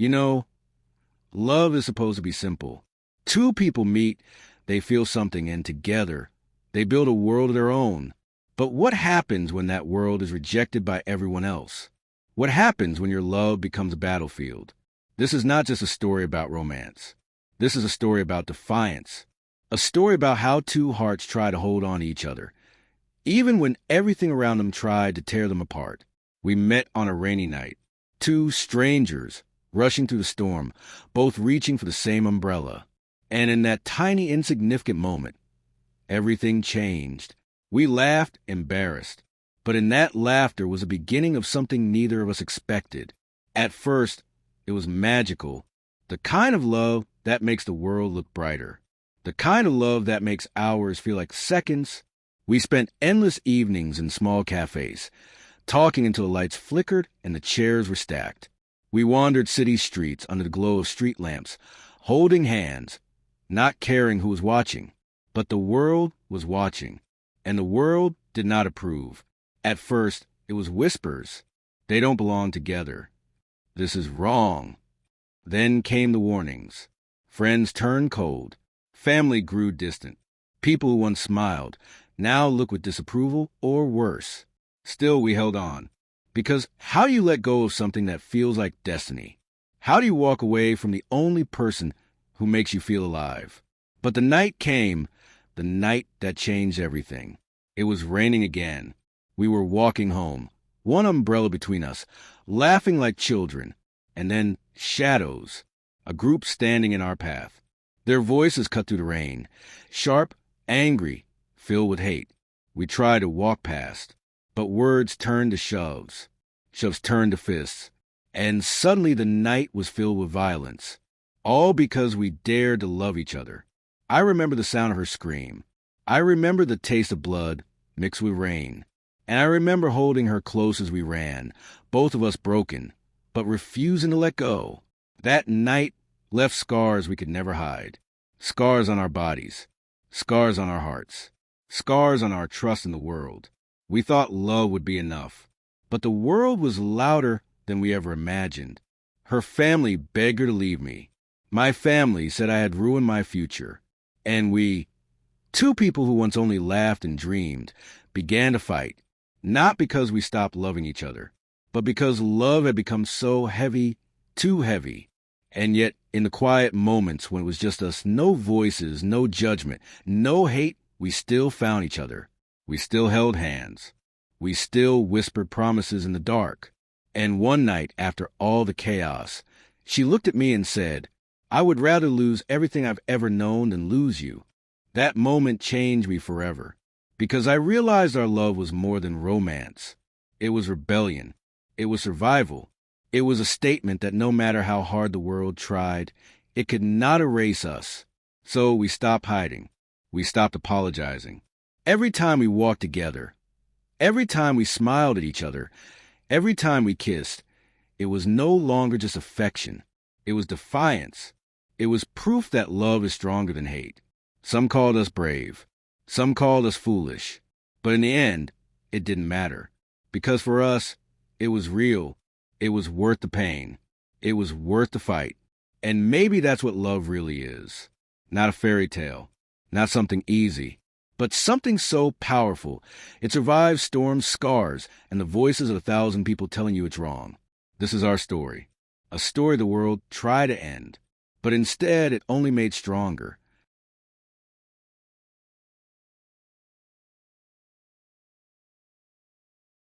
You know, love is supposed to be simple. Two people meet, they feel something, and together, they build a world of their own. But what happens when that world is rejected by everyone else? What happens when your love becomes a battlefield? This is not just a story about romance. This is a story about defiance. A story about how two hearts try to hold on to each other, even when everything around them tried to tear them apart. We met on a rainy night. Two strangers rushing through the storm, both reaching for the same umbrella. And in that tiny, insignificant moment, everything changed. We laughed, embarrassed. But in that laughter was the beginning of something neither of us expected. At first, it was magical. The kind of love that makes the world look brighter. The kind of love that makes hours feel like seconds. We spent endless evenings in small cafes, talking until the lights flickered and the chairs were stacked. We wandered city streets under the glow of street lamps, holding hands, not caring who was watching. But the world was watching, and the world did not approve. At first, it was whispers. They don't belong together. This is wrong. Then came the warnings. Friends turned cold. Family grew distant. People who once smiled now look with disapproval or worse. Still, we held on. Because how do you let go of something that feels like destiny? How do you walk away from the only person who makes you feel alive? But the night came, the night that changed everything. It was raining again. We were walking home, one umbrella between us, laughing like children. And then shadows, a group standing in our path. Their voices cut through the rain, sharp, angry, filled with hate. We tried to walk past, but words turned to shoves. Shoves turned to fists. And suddenly the night was filled with violence. All because we dared to love each other. I remember the sound of her scream. I remember the taste of blood mixed with rain. And I remember holding her close as we ran, both of us broken, but refusing to let go. That night left scars we could never hide. Scars on our bodies. Scars on our hearts. Scars on our trust in the world. We thought love would be enough. But the world was louder than we ever imagined. Her family begged her to leave me. My family said I had ruined my future. And we, two people who once only laughed and dreamed, began to fight. Not because we stopped loving each other, but because love had become so heavy, too heavy. And yet, in the quiet moments when it was just us, no voices, no judgment, no hate, we still found each other. We still held hands. We still whispered promises in the dark. And one night, after all the chaos, she looked at me and said, "I would rather lose everything I've ever known than lose you." That moment changed me forever, because I realized our love was more than romance. It was rebellion. It was survival. It was a statement that no matter how hard the world tried, it could not erase us. So we stopped hiding. We stopped apologizing. Every time we walked together, every time we smiled at each other, every time we kissed, it was no longer just affection. It was defiance. It was proof that love is stronger than hate. Some called us brave. Some called us foolish. But in the end, it didn't matter. Because for us, it was real. It was worth the pain. It was worth the fight. And maybe that's what love really is. Not a fairy tale. Not something easy. But something so powerful. It survives storms, scars, and the voices of 1,000 people telling you it's wrong. This is our story. A story the world tried to end. But instead, it only made stronger.